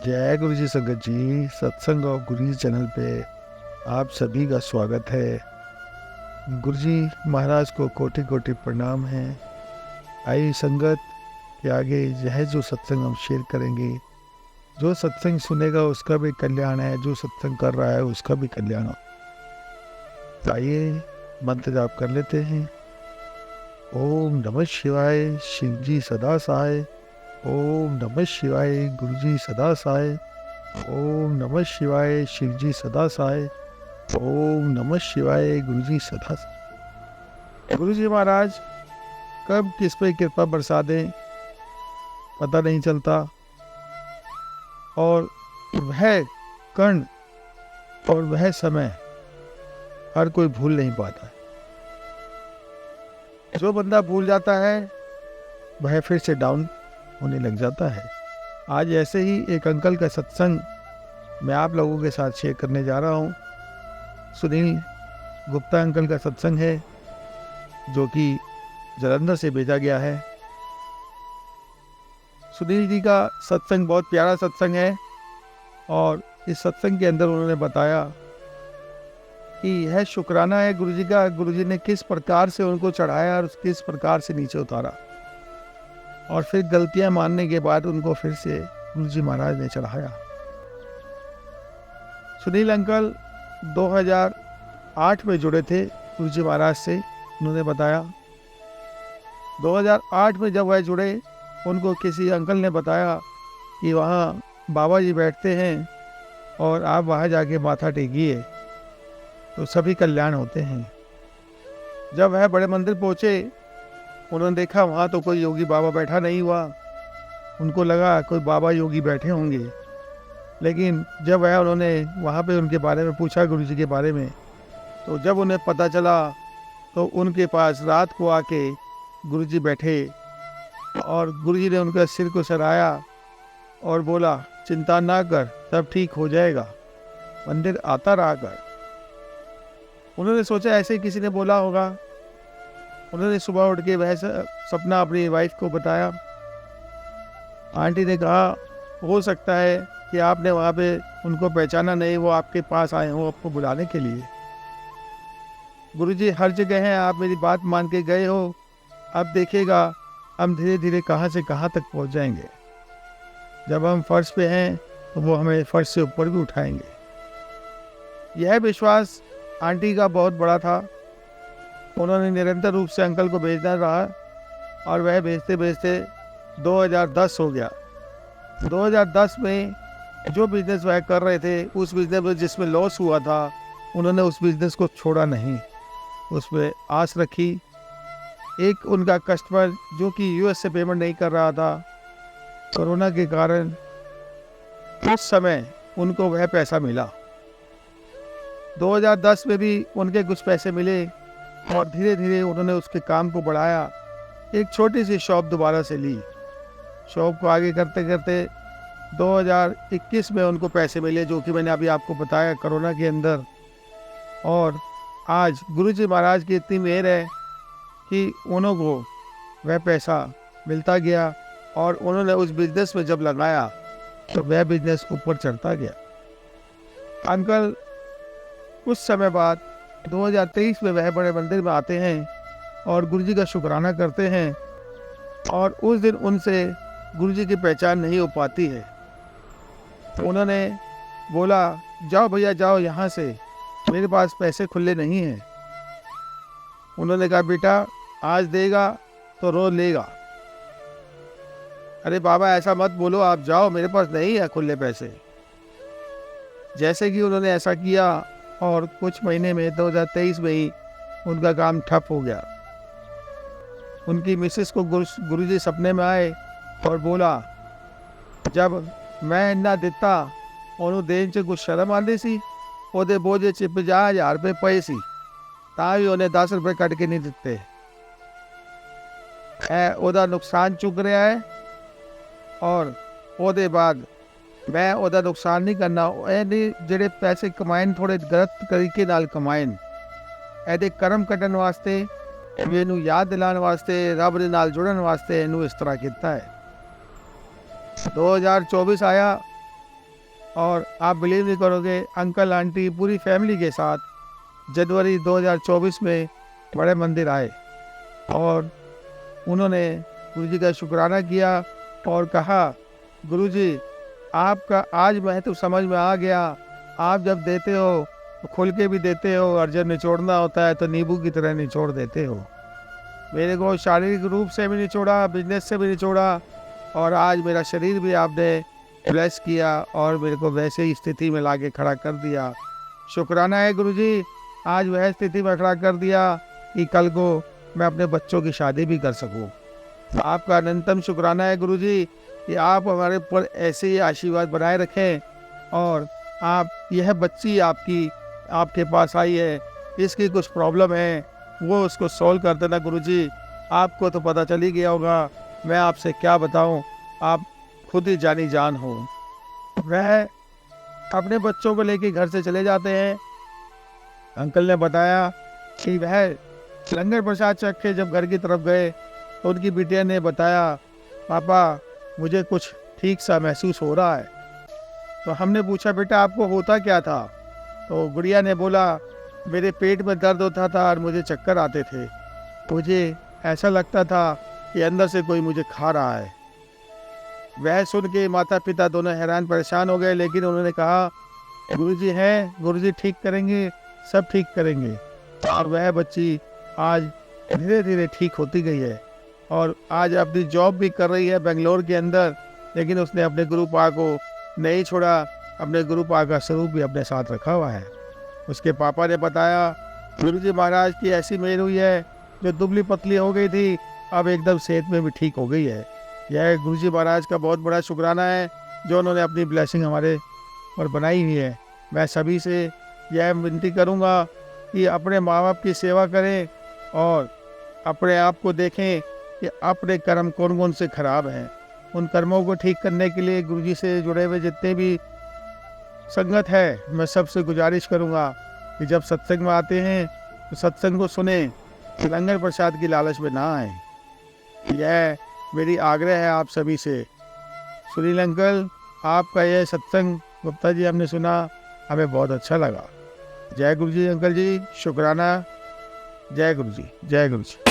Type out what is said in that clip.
जय गुरु जी संगत जी। सत्संग ऑफ गुरु जी चैनल पे आप सभी का स्वागत है। गुरु जी महाराज को कोटि कोटि प्रणाम है। आई संगत के आगे यह जो सत्संग हम शेयर करेंगे, जो सत्संग सुनेगा उसका भी कल्याण है, जो सत्संग कर रहा है उसका भी कल्याण हो। तो आइए मंत्र जाप कर लेते हैं। ओम नमः शिवाय, शिव जी सदा सहाय। ओम नमः शिवाय, गुरु जी सदा सहाय। ओम नमः शिवाय, शिव जी सदा सहाय। ओम नमः शिवाय, गुरु जी सदा सहाय। गुरु जी महाराज कब किस पे कृपा बरसा दें पता नहीं चलता, और वह कण और वह समय हर कोई भूल नहीं पाता है। जो बंदा भूल जाता है वह फिर से डाउन होने लग जाता है। आज ऐसे ही एक अंकल का सत्संग मैं आप लोगों के साथ शेयर करने जा रहा हूँ। सुनील गुप्ता अंकल का सत्संग है, जो कि जालंधर से भेजा गया है। सुनील जी का सत्संग बहुत प्यारा सत्संग है, और इस सत्संग के अंदर उन्होंने बताया कि यह शुक्राना है गुरु जी का, गुरु जी ने किस प्रकार से उनको चढ़ाया और किस प्रकार से नीचे उतारा, और फिर गलतियां मानने के बाद उनको फिर से गुरु जी महाराज ने चढ़ाया। सुनील अंकल 2008 में जुड़े थे गुरु जी महाराज से। उन्होंने बताया 2008 में जब वह जुड़े, उनको किसी अंकल ने बताया कि वहाँ बाबा जी बैठते हैं और आप वहाँ जाके माथा टेकिए तो सभी कल्याण होते हैं। जब वह बड़े मंदिर पहुँचे, उन्होंने देखा वहाँ तो कोई योगी बाबा बैठा नहीं हुआ। उनको लगा कोई बाबा योगी बैठे होंगे, लेकिन जब वह उन्होंने वहाँ पे उनके बारे में पूछा, गुरु जी के बारे में, तो जब उन्हें पता चला तो उनके पास रात को आके गुरु जी बैठे और गुरु जी ने उनका सिर को सराया और बोला, चिंता ना कर, सब ठीक हो जाएगा, मंदिर आता रहा कर। उन्होंने सोचा ऐसे ही किसी ने बोला होगा। उन्होंने सुबह उठ के वह सपना अपनी वाइफ को बताया। आंटी ने कहा, हो सकता है कि आपने वहाँ पे उनको पहचाना नहीं, वो आपके पास आए हो आपको बुलाने के लिए। गुरुजी हर जगह हैं, आप मेरी बात मान के गए हो, अब देखिएगा हम धीरे धीरे कहाँ से कहाँ तक पहुँच जाएंगे। जब हम फर्श पे हैं तो वो हमें फर्श से ऊपर भी उठाएंगे। यह विश्वास आंटी का बहुत बड़ा था। उन्होंने निरंतर रूप से अंकल को भेजना रहा, और वह भेजते भेजते 2010 हो गया। 2010 में जो बिजनेस वह कर रहे थे, उस बिजनेस में जिसमें लॉस हुआ था, उन्होंने उस बिजनेस को छोड़ा नहीं, उसमें आस रखी। एक उनका कस्टमर जो कि यूएस से पेमेंट नहीं कर रहा था, कोरोना के कारण उस समय उनको वह पैसा मिला। 2010 में भी उनके कुछ पैसे मिले, और धीरे धीरे उन्होंने उसके काम को बढ़ाया। एक छोटी सी शॉप दोबारा से ली। शॉप को आगे करते करते 2021 में उनको पैसे मिले, जो कि मैंने अभी आपको बताया, कोरोना के अंदर। और आज गुरु जी महाराज की इतनी मेहर है कि उन्हों को वह पैसा मिलता गया, और उन्होंने उस बिजनेस में जब लगाया तो वह बिजनेस ऊपर चढ़ता गया। अंकल कुछ समय बाद 2023 में वह बड़े मंदिर में आते हैं और गुरु जी का शुक्राना करते हैं, और उस दिन उनसे गुरु जी की पहचान नहीं हो पाती है। उन्होंने बोला, जाओ भैया जाओ यहाँ से, मेरे पास पैसे खुले नहीं हैं। उन्होंने कहा, बेटा आज देगा तो रोज लेगा। अरे बाबा ऐसा मत बोलो, आप जाओ, मेरे पास नहीं है खुले पैसे। जैसे कि उन्होंने ऐसा किया, और कुछ महीने में 2023 में ही उनका काम ठप हो गया। उनकी मिसेस को गुरुजी सपने में आए और बोला, जब मैं इन्ना दिता ਉਹਨੂੰ ਦੇਣ 'ਚ ਕੁਛ ਸ਼ਰਮ ਆਉਂਦੀ ਸੀ, ਉਹਦੇ ਬੋਝੇ 'ਚ 50,000 ਰੁਪਏ ਪਏ ਸੀ, ਤਾਂ ਵੀ ਉਹਨੇ 10 ਰੁਪਏ ਕੱਢ ਕੇ ਨਹੀਂ ਦਿੱਤੇ। ਉਹਦਾ ਨੁਕਸਾਨ ਚੁੱਕ ਰਿਹਾ ਹੈ, ਔਰ ਉਹਦੇ ਬਾਅਦ ਮੈਂ ਉਹਦਾ ਨੁਕਸਾਨ ਨਹੀਂ ਕਰਨਾ। ਇਹ ਨਹੀਂ ਜਿਹੜੇ ਪੈਸੇ ਕਮਾਏ ਨੇ ਥੋੜੇ ਗਲਤ ਤਰੀਕੇ ਨਾਲ ਕਮਾਏ ਨੇ, ਇਹਦੇ ਕਰਮ ਕੱਢਣ ਵਾਸਤੇ, ਇਹਨੂੰ ਯਾਦ ਦਿਲਾਉਣ ਵਾਸਤੇ, ਰੱਬ ਦੇ ਨਾਲ ਜੁੜਨ ਵਾਸਤੇ ਇਹਨੂੰ ਇਸ ਤਰ੍ਹਾਂ ਕੀਤਾ ਹੈ। 2024 आया, और आप बिलीव नहीं करोगे, अंकल आंटी पूरी फैमिली के साथ जनवरी 2024 में बड़े मंदिर आए और उन्होंने गुरुजी का शुक्राना किया और कहा, गुरुजी आपका आज महत्व समझ में आ गया। आप जब देते हो तो खुल के भी देते हो और जब निचोड़ना होता है तो नींबू की तरह निचोड़ देते हो। मेरे को शारीरिक रूप से भी निचोड़ा, बिजनेस से भी निचोड़ा और आज मेरा शरीर भी आपने ब्लेस किया और मेरे को वैसे ही स्थिति में लाके खड़ा कर दिया। शुक्राना है गुरुजी, आज वह स्थिति में खड़ा कर दिया कि कल को मैं अपने बच्चों की शादी भी कर सकूं। आपका अनंतम शुक्राना है गुरुजी कि आप हमारे ऊपर ऐसे ही आशीर्वाद बनाए रखें और आप यह बच्ची आपके पास आई है, इसकी कुछ प्रॉब्लम है वो उसको सॉल्व कर देना गुरुजी। आपको तो पता चल ही गया होगा, मैं आपसे क्या बताऊं, आप खुद ही जानी जान हो। वह अपने बच्चों को लेके घर से चले जाते हैं। अंकल ने बताया कि वह लंगर प्रसाद चख के जब घर की तरफ गए तो उनकी बिटिया ने बताया, पापा मुझे कुछ ठीक सा महसूस हो रहा है। तो हमने पूछा, बेटा आपको होता क्या था? तो गुड़िया ने बोला, मेरे पेट में दर्द होता था और मुझे चक्कर आते थे। मुझे ऐसा लगता था कि अंदर से कोई मुझे खा रहा है। वह सुन के माता पिता दोनों हैरान परेशान हो गए, लेकिन उन्होंने कहा, गुरुजी हैं, गुरुजी ठीक करेंगे, सब ठीक करेंगे। और वह बच्ची आज धीरे धीरे ठीक होती गई है और आज अपनी जॉब भी कर रही है बेंगलोर के अंदर, लेकिन उसने अपने गुरु पा को नहीं छोड़ा, अपने गुरु पा का स्वरूप भी अपने साथ रखा हुआ है। उसके पापा ने बताया, गुरुजी महाराज की ऐसी मेहर हुई है, जो दुबली पतली हो गई थी अब एकदम सेहत में भी ठीक हो गई है। यह गुरुजी महाराज का बहुत बड़ा शुक्राना है जो उन्होंने अपनी ब्लेसिंग हमारे पर बनाई हुई है। मैं सभी से यह विनती करूँगा कि अपने माँ बाप की सेवा करें और अपने आप को देखें कि अपने कर्म कौन कौन से खराब हैं। उन कर्मों को ठीक करने के लिए गुरुजी से जुड़े हुए जितने भी संगत है, मैं सबसे गुजारिश करूँगा कि जब सत्संग में आते हैं तो सत्संग को सुने, लंगर प्रसाद की लालच में ना आए। यह मेरी आग्रह है आप सभी से। सुनील अंकल, आपका यह सत्संग गुप्ता जी हमने सुना, हमें बहुत अच्छा लगा। जय गुरु जी अंकल जी, शुक्राना। जय गुरु जी, जय गुरु जी।